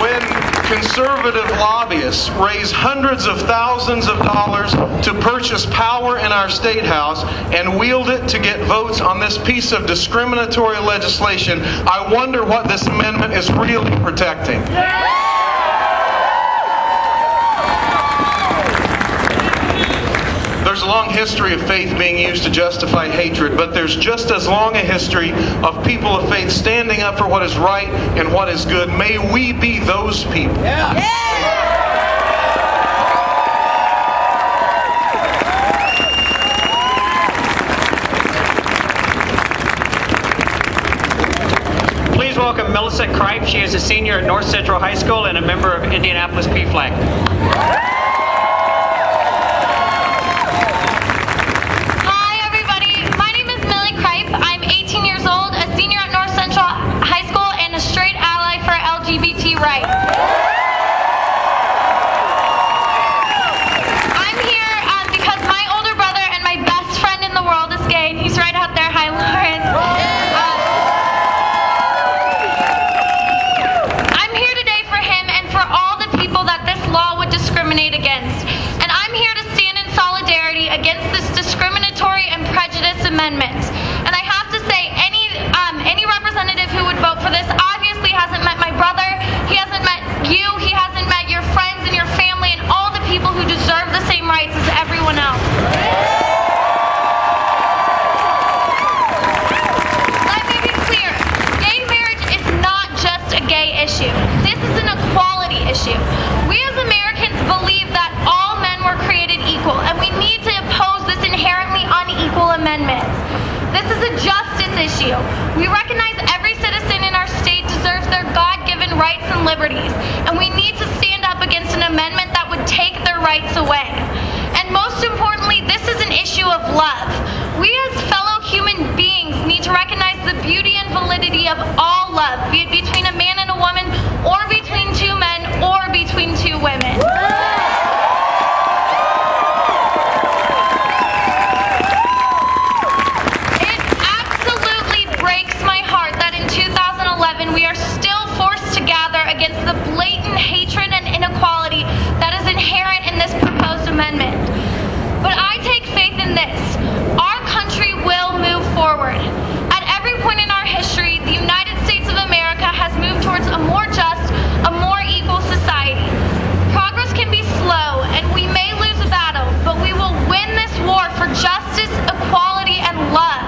When conservative lobbyists raise hundreds of thousands of dollars to purchase power in our state house and wield it to get votes on this piece of discriminatory legislation, I wonder what this amendment is really protecting. There's there's a long history of faith being used to justify hatred, but there's just as long a history of people of faith standing up for what is right and what is good. May we be those people. Please welcome Melissa Kripe. She is a senior at North Central High School and a member of Indianapolis PFLAG. Hi, everybody. My name is Millie Kripe. I'm 18 years old, a senior at North Central High School, and a straight ally for LGBT rights. I'm here because my older brother and my best friend in the world is gay, and he's right out there. Hi, Lauren. I'm here today for him and for all the people that this law would discriminate against. And I'm here to stand in solidarity against this discriminatory and prejudice amendment. And I have to say, any representative who would vote for this obviously hasn't met my brother, he hasn't met you, he hasn't met your friends and your family and all the people who deserve the same rights as everyone else. Let me be clear, gay marriage is not just a gay issue. This is an equality issue. We as Americans believe that all men were created equal, and we need to oppose this inherently unequal amendment. This is a justice issue. We recognize every citizen in our state deserves their God-given rights and liberties, and we need to stand up against an amendment that would take their rights away. And most importantly, this is an issue of love. We as fellow human beings need to recognize the beauty and validity of all love, be it between a man and a woman, or between two men, or between two women. It absolutely breaks my heart that in 2011 we are still forced to gather against the blatant hatred and inequality that is inherent in this proposed amendment. But I take faith in this. Our country will move forward. At every point in our history, the United States of America has moved towards a more just, a more equal society. Progress can be slow, and we may lose a battle, but we will win this war for justice, equality, and love.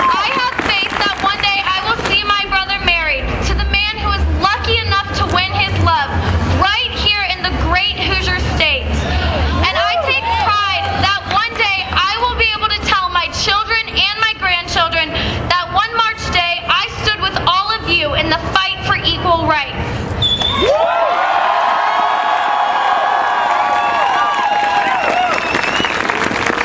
I have faith that one day I will see my brother married to the man who is lucky enough to win his love right here in the great Hoosier State. And I take pride that one day I will be able to tell my children and my grandchildren that one March day I stood with all of you in the fight for equal rights.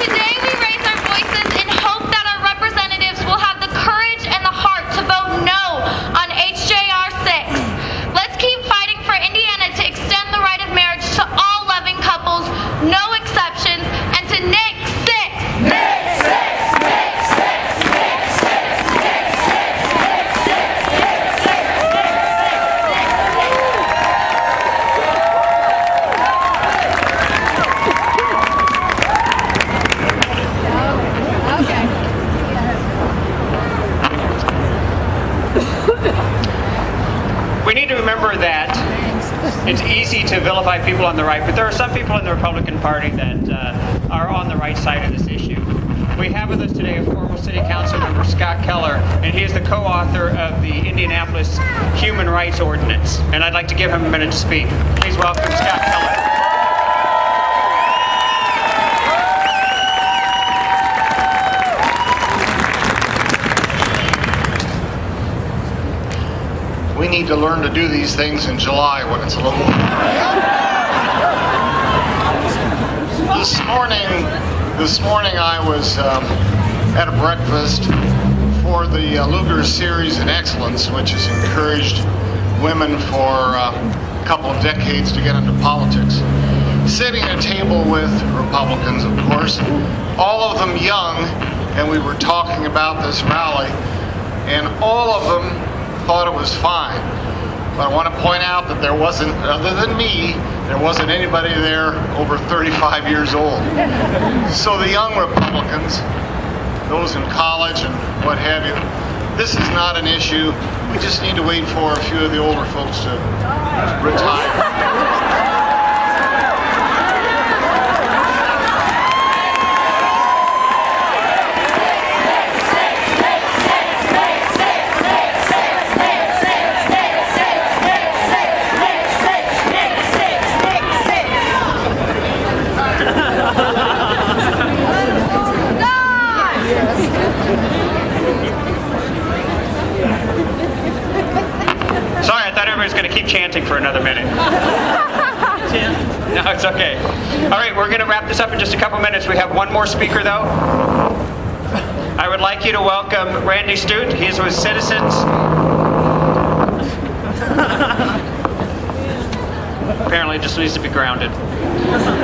Today we raise our voices in hope that our representatives will have the courage and the heart to vote no on HJR 6. Let's keep fighting for Indiana to extend the right of marriage to all loving couples, no exceptions, and to Nick 6. Nick 6! Nick 6! Nick 6! Nick 6! Nick 6! We need to remember that it's easy to vilify people on the right, but there are some people in the Republican Party that are on the right side of this issue. We have with us today a former City Council member, Scott Keller, and he is the co-author of the Indianapolis Human Rights Ordinance. And I'd like to give him a minute to speak. Please welcome Scott Keller. We need to learn to do these things in July when it's a little warmer. This morning I was at a breakfast for the Lugar Series in Excellence, which has encouraged women for a couple of decades to get into politics. Sitting at a table with Republicans, of course, all of them young, and we were talking about this rally, and all of them thought it was fine. But I want to point out that there wasn't, other than me, there wasn't anybody there over 35 years old. So the young Republicans, those in college and what have you, this is not an issue. We just need to wait for a few of the older folks to retire. Sorry, I thought everybody was going to keep chanting for another minute. No, it's okay. All right, we're going to wrap this up in just a couple minutes. We have one more speaker, though. I would like you to welcome Randy Stute. He's with Citizens. Apparently just needs to be grounded.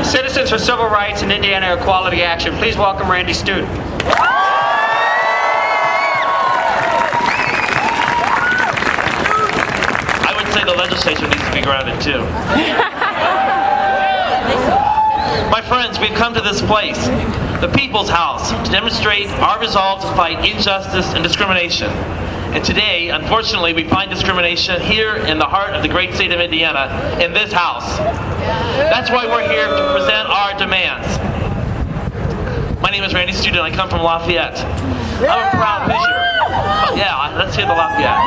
Citizens for Civil Rights and Indiana Equality Action. Please welcome Randy Stute. The legislature needs to be grounded too. My friends, we've come to this place, the People's House, to demonstrate our resolve to fight injustice and discrimination. And today, unfortunately, we find discrimination here in the heart of the great state of Indiana, in this house. That's why we're here to present our demands. My name is Randy Stute, and I come from Lafayette. I'm a proud Hoosier. Yeah, let's hear the Lafayette.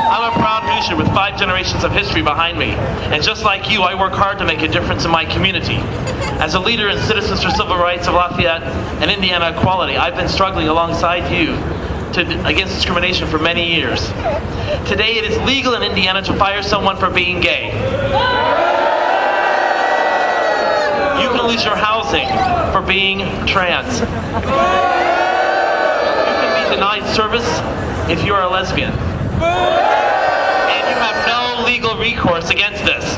I'm a proud Hoosier with 5 generations of history behind me. And just like you, I work hard to make a difference in my community. As a leader in Citizens for Civil Rights of Lafayette and Indiana Equality, I've been struggling alongside you against discrimination for many years. Today, it is legal in Indiana to fire someone for being gay. You can lose your housing for being trans. You can be denied service if you are a lesbian. And you have no legal recourse against this.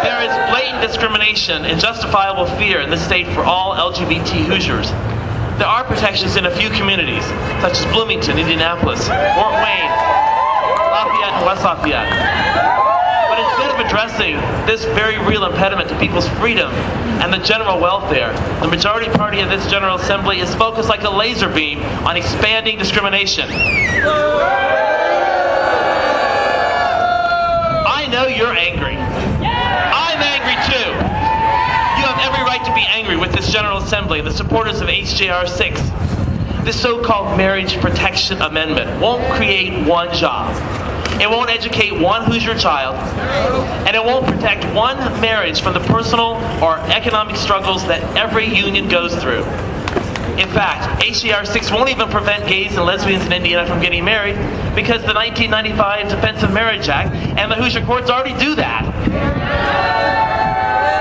There is blatant discrimination and justifiable fear in this state for all LGBT Hoosiers. There are protections in a few communities, such as Bloomington, Indianapolis, Fort Wayne, Lafayette, and West Lafayette. But instead of addressing this very real impediment to people's freedom and the general welfare, the majority party of this General Assembly is focused like a laser beam on expanding discrimination. I know you're angry. I'm angry too. You have every right to be angry with this General Assembly and the supporters of HJR 6. This so-called Marriage Protection Amendment won't create one job. It won't educate one Hoosier child, and it won't protect one marriage from the personal or economic struggles that every union goes through. In fact, HJR 6 won't even prevent gays and lesbians in Indiana from getting married because the 1995 Defense of Marriage Act and the Hoosier courts already do that.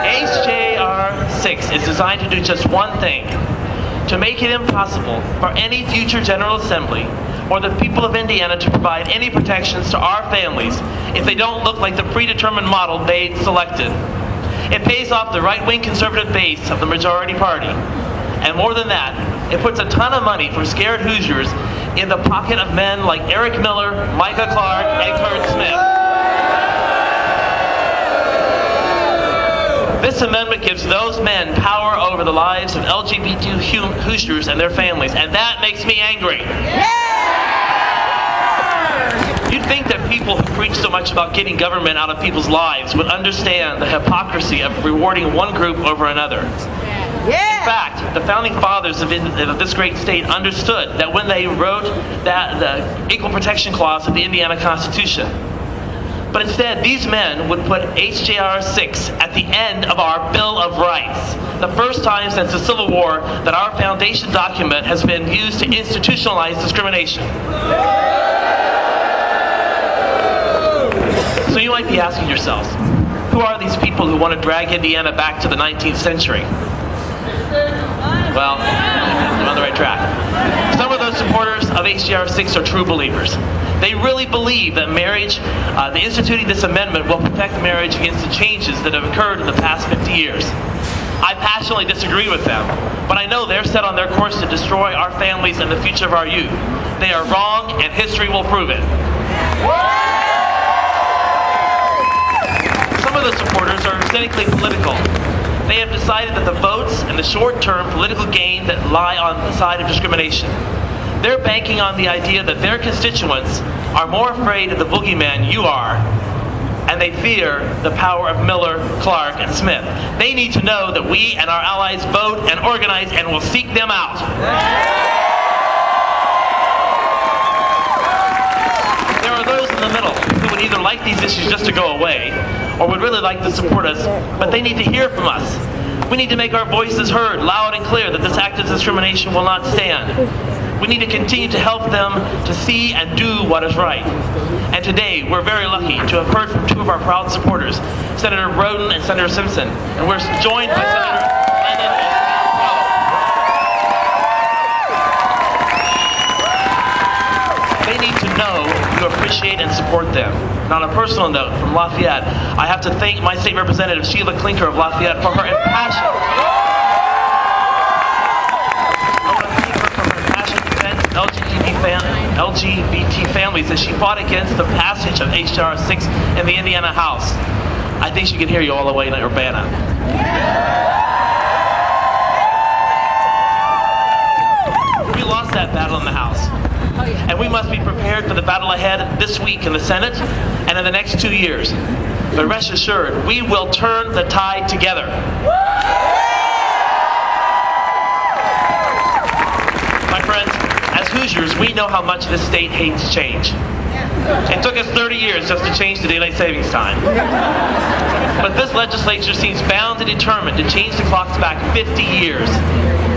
HJR 6 is designed to do just one thing: to make it impossible for any future General Assembly or the people of Indiana to provide any protections to our families if they don't look like the predetermined model they selected. It pays off the right-wing conservative base of the majority party. And more than that, it puts a ton of money for scared Hoosiers in the pocket of men like Eric Miller, Micah Clark, and Kurt Smith. This amendment gives those men power over the lives of LGBT Hoosiers and their families, and that makes me angry. You'd think that people who preach so much about getting government out of people's lives would understand the hypocrisy of rewarding one group over another. In fact, the founding fathers of this great state understood that when they wrote the Equal Protection Clause of the Indiana Constitution. But instead, these men would put HJR 6 at the end of our Bill of Rights, the first time since the Civil War that our foundation document has been used to institutionalize discrimination. So you might be asking yourselves, who are these people who want to drag Indiana back to the 19th century? Well, you're on the right track. Some of those supporters of HJR 6 are true believers. They really believe that marriage, instituting this amendment will protect marriage against the changes that have occurred in the past 50 years. I passionately disagree with them, but I know they're set on their course to destroy our families and the future of our youth. They are wrong, and history will prove it. Some of the supporters are cynically political. They have decided that the votes and the short-term political gain that lie on the side of discrimination. They're banking on the idea that their constituents are more afraid of the boogeyman you are, and they fear the power of Miller, Clark, and Smith. They need to know that we and our allies vote and organize and will seek them out. There are those in the middle who would either like these issues just to go away or would really like to support us, but they need to hear from us. We need to make our voices heard loud and clear that this act of discrimination will not stand. We need to continue to help them to see and do what is right. And today, we're very lucky to have heard from two of our proud supporters, Senator Roden and Senator Simpson, and we're joined by Senator Lennon and Senator They need to know you appreciate and support them. And on a personal note, from Lafayette, I have to thank my state representative, Sheila Klinker of Lafayette, for her passion. LGBT families as she fought against the passage of H.R. 6 in the Indiana House. I think she can hear you all the way in Urbana. We lost that battle in the House. And we must be prepared for the battle ahead this week in the Senate and in the next 2 years. But rest assured, we will turn the tide together. My friends, as Hoosiers, we know how much this state hates change. It took us 30 years just to change the daylight savings time. But this legislature seems bound and determined to change the clocks back 50 years.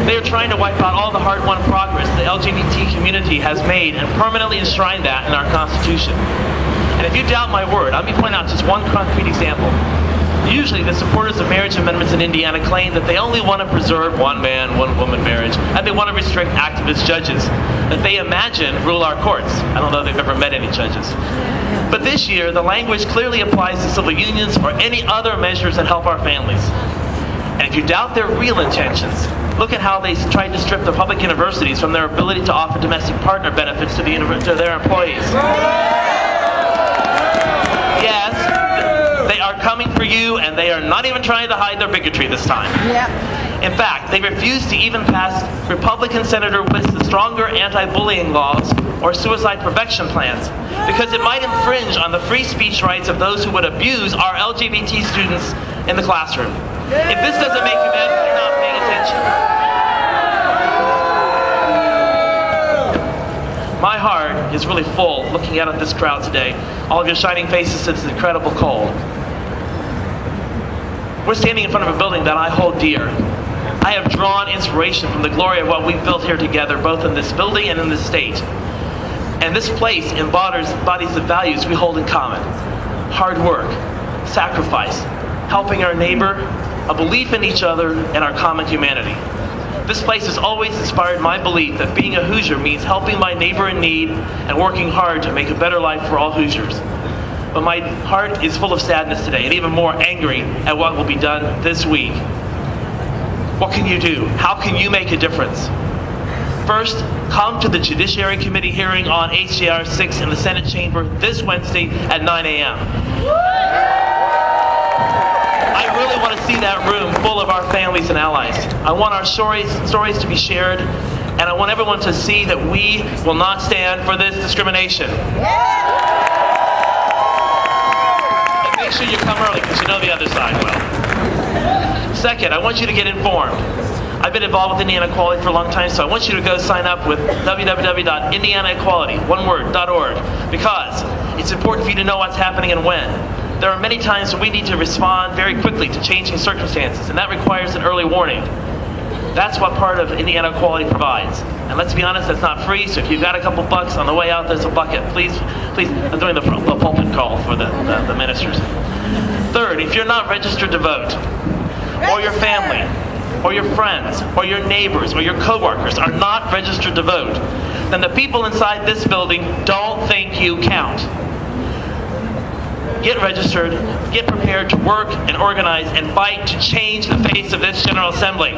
They are trying to wipe out all the hard-won progress the LGBT community has made and permanently enshrine that in our Constitution. And if you doubt my word, let me point out just one concrete example. Usually, the supporters of marriage amendments in Indiana claim that they only want to preserve one man, one woman marriage, and they want to restrict activist judges that they imagine rule our courts. I don't know if they've ever met any judges. But this year, the language clearly applies to civil unions or any other measures that help our families. And if you doubt their real intentions, look at how they tried to strip the public universities from their ability to offer domestic partner benefits to their employees. Yes, they are coming for you, and they are not even trying to hide their bigotry this time. Yeah. In fact, they refused to even pass Republican Senator Witt's stronger anti-bullying laws or suicide prevention plans because it might infringe on the free speech rights of those who would abuse our LGBT students in the classroom. If this doesn't make you mad, you're not paying attention. My heart is really full looking out at this crowd today. All of your shining faces to this incredible cold. We're standing in front of a building that I hold dear. I have drawn inspiration from the glory of what we've built here together, both in this building and in this state. And this place embodies the values we hold in common. Hard work, sacrifice, helping our neighbor, a belief in each other, and our common humanity. This place has always inspired my belief that being a Hoosier means helping my neighbor in need and working hard to make a better life for all Hoosiers. But my heart is full of sadness today, and even more angry at what will be done this week. What can you do? How can you make a difference? First, come to the Judiciary Committee hearing on HJR 6 in the Senate chamber this Wednesday at 9 a.m. I really want to see that room full of our families and allies. I want our stories to be shared, and I want everyone to see that we will not stand for this discrimination. And make sure you come early because you know the other side well. Second, I want you to get informed. I've been involved with Indiana Equality for a long time, so I want you to go sign up with www.indianaequality.org because it's important for you to know what's happening and when. There are many times when we need to respond very quickly to changing circumstances, and that requires an early warning. That's what part of Indiana Equality provides. And let's be honest, that's not free, so if you've got a couple bucks on the way out, there's a bucket. Please, I'm doing the pulpit call for the ministers. Third, if you're not registered to vote, or your family, or your friends, or your neighbors, or your coworkers are not registered to vote, then the people inside this building don't think you count. Get registered, get prepared to work and organize and fight to change the face of this General Assembly.